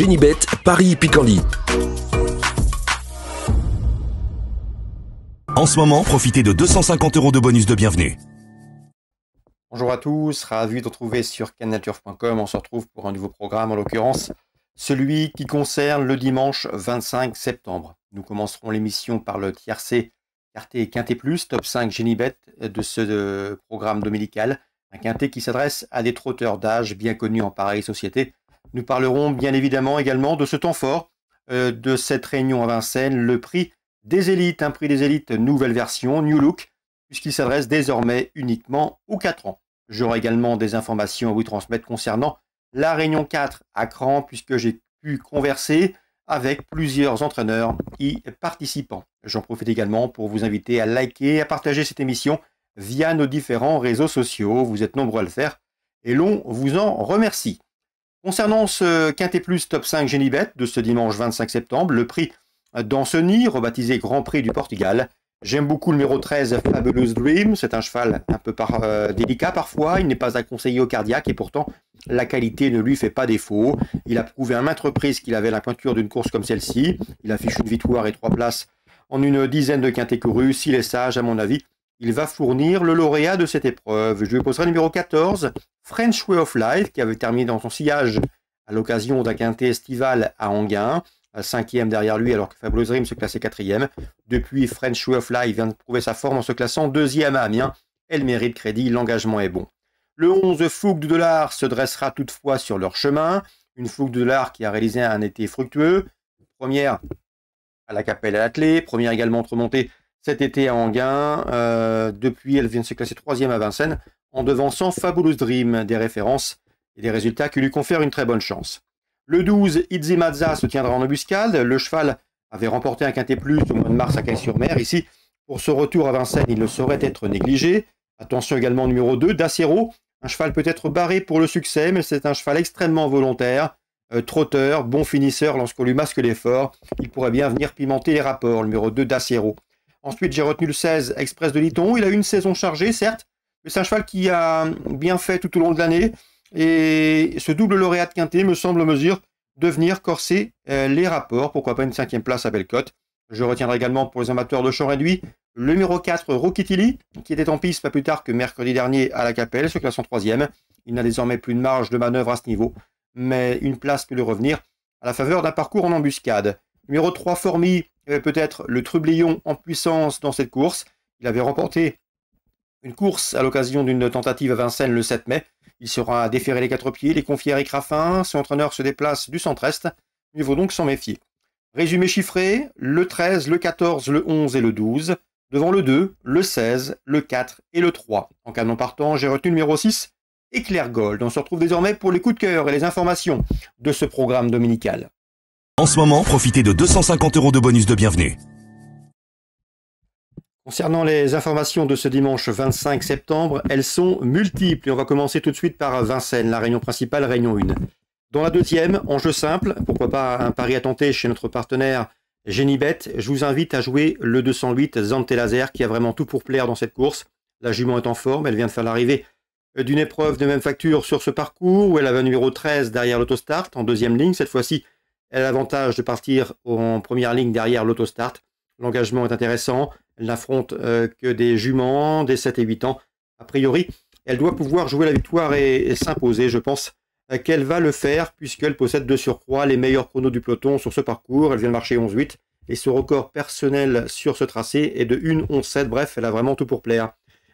Génibet, Paris-Picardie. En ce moment, profitez de 250 € de bonus de bienvenue. Bonjour à tous, ravi de retrouver sur cannaturf.com. On se retrouve pour un nouveau programme, en l'occurrence celui qui concerne le dimanche 25 septembre. Nous commencerons l'émission par le tiercé Quartet Quintet Plus, top 5 Génibet de ce programme dominical. Un quintet qui s'adresse à des trotteurs d'âge bien connus en pareille société. Nous parlerons bien évidemment également de ce temps fort, de cette réunion à Vincennes, le prix des élites, un prix des élites nouvelle version, New Look, puisqu'il s'adresse désormais uniquement aux 4 ans. J'aurai également des informations à vous transmettre concernant la Réunion 4 à Cran, puisque j'ai pu converser avec plusieurs entraîneurs y participants. J'en profite également pour vous inviter à liker et à partager cette émission via nos différents réseaux sociaux. Vous êtes nombreux à le faire et l'on vous en remercie. Concernant ce Quintet Plus Top 5 Génibet de ce dimanche 25 septembre, le prix d'Anceny, rebaptisé Grand Prix du Portugal. J'aime beaucoup le numéro 13, Fabulous Dream. C'est un cheval un peu délicat parfois. Il n'est pas à conseiller au cardiaque et pourtant la qualité ne lui fait pas défaut. Il a prouvé à maintes reprises qu'il avait la pointure d'une course comme celle-ci. Il affiche une victoire et 3 places en une dizaine de quintets courus. S'il est sage, à mon avis, il va fournir le lauréat de cette épreuve. Je lui poserai le numéro 14, French Way of Life, qui avait terminé dans son sillage à l'occasion d'un quintet estival à Anguin. 5e derrière lui, alors que Fabulous Dream se classait 4e. Depuis, French Way of Life vient de prouver sa forme en se classant 2e à Amiens. Elle mérite crédit, l'engagement est bon. Le 11, Fougue du Dollar, se dressera toutefois sur leur chemin. Une Fougue du Dollar qui a réalisé un été fructueux. Première à la Capelle à l'Attelé, première également remontée cet été à Anguin. Depuis, elle vient de se classer 3e à Vincennes, en devançant Fabulous Dream, des références et des résultats qui lui confèrent une très bonne chance. Le 12, Itzy Mazza se tiendra en embuscade. Le cheval avait remporté un quintet plus au mois de mars à Cagnes-sur-Mer. Ici, pour ce retour à Vincennes, il ne saurait être négligé. Attention également au numéro 2, Dacero. Un cheval peut-être barré pour le succès, mais c'est un cheval extrêmement volontaire. Trotteur, bon finisseur lorsqu'on lui masque l'effort. Il pourrait bien venir pimenter les rapports, le numéro 2, Dacero. Ensuite, j'ai retenu le 16, Express de Liton. Il a eu une saison chargée, certes, mais c'est un cheval qui a bien fait tout au long de l'année. Et ce double lauréat de quintet me semble en mesure de venir corser les rapports. Pourquoi pas une 5e place à Bellecote. Je retiendrai également pour les amateurs de champ réduit le numéro 4, Rokitili, qui était en piste pas plus tard que mercredi dernier à la Capelle, se classe en 3e. Il n'a désormais plus de marge de manœuvre à ce niveau, mais une place peut lui revenir à la faveur d'un parcours en embuscade. Numéro 3, Formy, peut-être le trublion en puissance dans cette course. Il avait remporté une course à l'occasion d'une tentative à Vincennes le 7 mai. Il sera déféré les 4 pieds, les confiés à Eric Raffin. Son entraîneur se déplace du centre-est. Il faut donc s'en méfier. Résumé chiffré, le 13, le 14, le 11 et le 12. Devant le 2, le 16, le 4 et le 3. En canon partant, j'ai retenu le numéro 6, Éclair Gold. On se retrouve désormais pour les coups de cœur et les informations de ce programme dominical. En ce moment, profitez de 250 € de bonus de bienvenue. Concernant les informations de ce dimanche 25 septembre, elles sont multiples et on va commencer tout de suite par Vincennes, la réunion principale, réunion 1. Dans la deuxième, enjeu simple, pourquoi pas un pari à tenter chez notre partenaire Génibet, je vous invite à jouer le 208 Zante Laser qui a vraiment tout pour plaire dans cette course. La jument est en forme, elle vient de faire l'arrivée d'une épreuve de même facture sur ce parcours où elle avait un numéro 13 derrière l'autostart en deuxième ligne. Cette fois-ci, elle a l'avantage de partir en première ligne derrière l'autostart. L'engagement est intéressant. Elle n'affronte que des juments, des 7 et 8 ans. A priori, elle doit pouvoir jouer la victoire et s'imposer. Je pense qu'elle va le faire puisqu'elle possède de surcroît les meilleurs chronos du peloton sur ce parcours. Elle vient de marcher 11-8 et ce record personnel sur ce tracé est de 1-11-7. Bref, elle a vraiment tout pour plaire.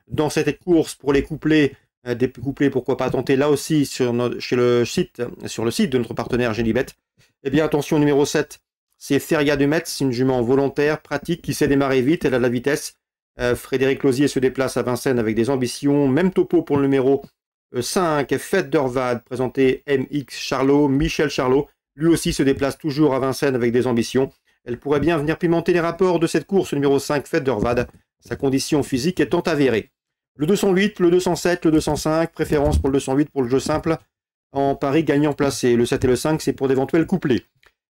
Dans cette course, pour les couplets, des couplets, pourquoi pas tenter là aussi sur le site de notre partenaire Génibet. Eh bien, attention, numéro 7. C'est Feria de Metz, une jument volontaire, pratique, qui sait démarrer vite, elle a de la vitesse. Frédéric Lozier se déplace à Vincennes avec des ambitions. Même topo pour le numéro 5, Fête d'Orvad, présenté MX Charlot, Michel Charlot. Lui aussi se déplace toujours à Vincennes avec des ambitions. Elle pourrait bien venir pimenter les rapports de cette course, numéro 5, Fête d'Orvad. Sa condition physique étant avérée. Le 208, le 207, le 205, préférence pour le 208 pour le jeu simple. En pari gagnant placé. Le 7 et le 5, c'est pour d'éventuels couplets.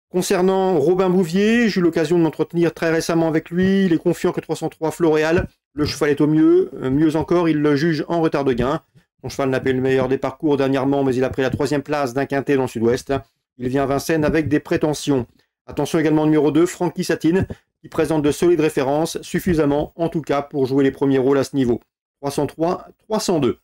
Concernant Robin Bouvier, j'ai eu l'occasion de m'entretenir très récemment avec lui. Il est confiant que 303 Floréal. Le cheval est au mieux. Mieux encore, il le juge en retard de gain. Son cheval n'a pas eu le meilleur des parcours dernièrement, mais il a pris la 3e place d'un quintet dans le sud-ouest. Il vient à Vincennes avec des prétentions. Attention également au numéro 2, Frankie Satine, qui présente de solides références, suffisamment en tout cas pour jouer les premiers rôles à ce niveau. 303, 302.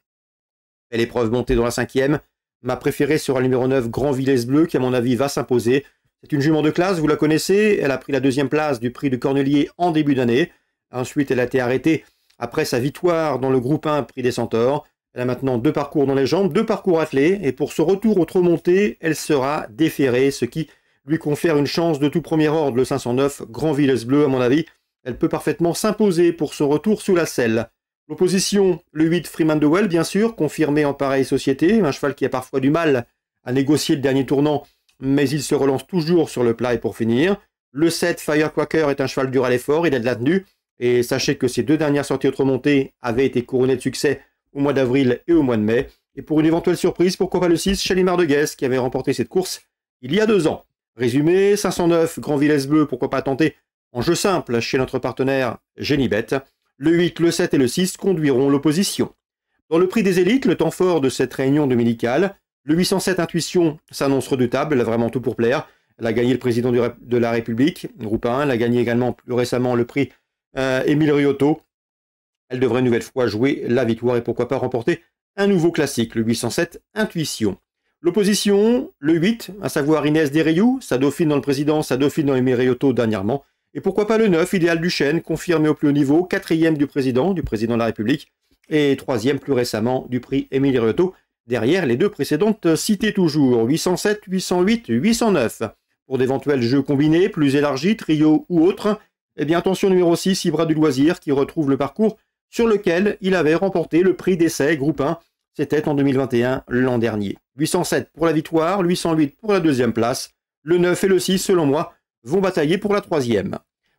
Belle épreuve montée dans la 5e. Ma préférée sera le numéro 9, Grand Villesse Bleu, qui à mon avis va s'imposer. C'est une jument de classe, vous la connaissez. Elle a pris la 2e place du prix de Cornelier en début d'année. Ensuite, elle a été arrêtée après sa victoire dans le groupe 1 prix des Centaures. Elle a maintenant 2 parcours dans les jambes, 2 parcours attelés. Et pour ce retour au trot monté, elle sera déférée, ce qui lui confère une chance de tout premier ordre. Le 509, Grand Villesse Bleu, à mon avis, elle peut parfaitement s'imposer pour ce retour sous la selle. L'opposition, le 8, Freeman de Well, bien sûr, confirmé en pareille société. Un cheval qui a parfois du mal à négocier le dernier tournant, mais il se relance toujours sur le plat et pour finir. Le 7, Firecracker, est un cheval dur à l'effort, il a de la tenue. Et sachez que ces 2 dernières sorties autre-montées avaient été couronnées de succès au mois d'avril et au mois de mai. Et pour une éventuelle surprise, pourquoi pas le 6, Chalimard de Guess, qui avait remporté cette course il y a 2 ans. Résumé, 509, Grand Villesse Bleu, pourquoi pas tenter en jeu simple chez notre partenaire Génibet. Le 8, le 7 et le 6 conduiront l'opposition. Dans le prix des élites, le temps fort de cette réunion dominicale, le 807 Intuition s'annonce redoutable, elle a vraiment tout pour plaire. Elle a gagné le président de la République, groupe 1, elle a gagné également plus récemment le prix Émile Riotto. Elle devrait une nouvelle fois jouer la victoire et pourquoi pas remporter un nouveau classique, le 807 Intuition. L'opposition, le 8, à savoir Inès Desrioux, sa dauphine dans le président, sa dauphine dans Émile Riotto dernièrement. Et pourquoi pas le 9, Idéal Duchesne, confirmé au plus haut niveau, 4e du président de la République, et 3e plus récemment du prix Émile Riotto, derrière les 2 précédentes citées toujours, 807, 808, 809. Pour d'éventuels jeux combinés, plus élargis, trio ou autres, eh bien attention numéro 6, Ibra du Loisir, qui retrouve le parcours sur lequel il avait remporté le prix d'essai groupe 1, c'était en 2021 l'an dernier. 807 pour la victoire, 808 pour la 2e place, le 9 et le 6 selon moi, vont batailler pour la 3e.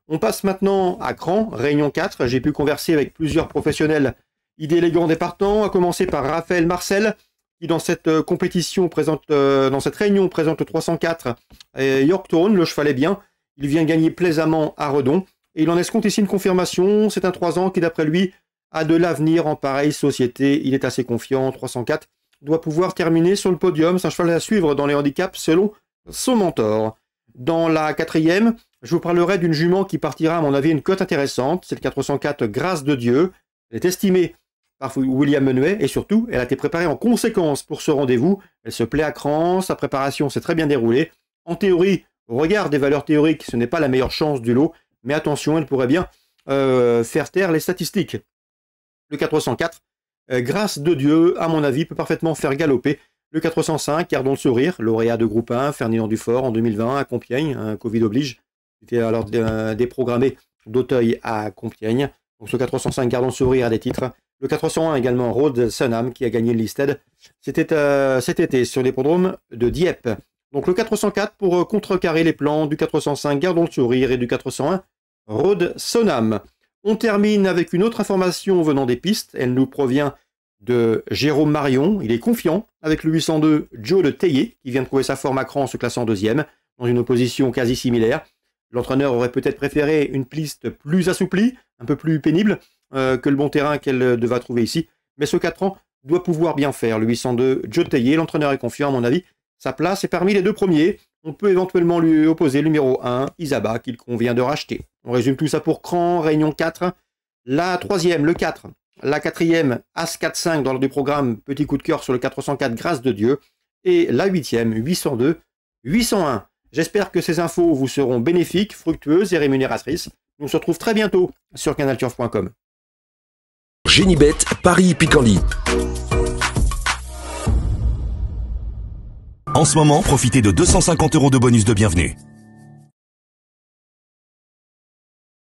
On passe maintenant à Cran, Réunion 4. J'ai pu converser avec plusieurs professionnels idées élégantes des partants, à commencer par Raphaël Marcel, qui dans cette compétition présente, dans cette réunion présente le 304 Yorktown, le cheval est bien. Il vient gagner plaisamment à Redon. Et il en escompte ici une confirmation. C'est un 3 ans qui, d'après lui, a de l'avenir en pareille société. Il est assez confiant. 304 doit pouvoir terminer sur le podium. C'est un cheval à suivre dans les handicaps selon son mentor. Dans la 4e, je vous parlerai d'une jument qui partira, à mon avis, une cote intéressante. C'est le 404 Grâce de Dieu. Elle est estimée par William Menuet et surtout, elle a été préparée en conséquence pour ce rendez-vous. Elle se plaît à cran, sa préparation s'est très bien déroulée. En théorie, au regard des valeurs théoriques, ce n'est pas la meilleure chance du lot, mais attention, elle pourrait bien faire taire les statistiques. Le 404, Grâce de Dieu, à mon avis, peut parfaitement faire galoper. Le 405, Gardons le sourire, lauréat de groupe 1, Ferdinand Dufort en 2020 à Compiègne, Covid oblige. C'était alors déprogrammé d'Auteuil à Compiègne. Donc ce 405, Gardons le sourire, a des titres. Le 401 également, Rhodes Sunham, qui a gagné le Listed. C'était cet été sur l'hippodrome de Dieppe. Donc le 404 pour contrecarrer les plans du 405, Gardons le sourire, et du 401, Rhodes Sunham. On termine avec une autre information venant des pistes. Elle nous provient de Jérôme Marion. Il est confiant avec le 802 Joe de Théier, qui vient de trouver sa forme à cran en se classant 2e, dans une opposition quasi similaire. L'entraîneur aurait peut-être préféré une piste plus assouplie, un peu plus pénible que le bon terrain qu'elle devra trouver ici. Mais ce 4 ans doit pouvoir bien faire. Le 802 Joe de Théier, l'entraîneur est confiant à mon avis. Sa place est parmi les 2 premiers. On peut éventuellement lui opposer le numéro 1, Isaba, qu'il convient de racheter. On résume tout ça pour Cran, Réunion 4. La 3e, le 4. La 4e, As 4-5 dans l'ordre du programme, petit coup de cœur sur le 404, Grâce de Dieu. Et la 8e, 802, 801. J'espère que ces infos vous seront bénéfiques, fructueuses et rémunératrices. On se retrouve très bientôt sur canalturf.com. Génibet, Paris Picardie. En ce moment, profitez de 250 € de bonus de bienvenue.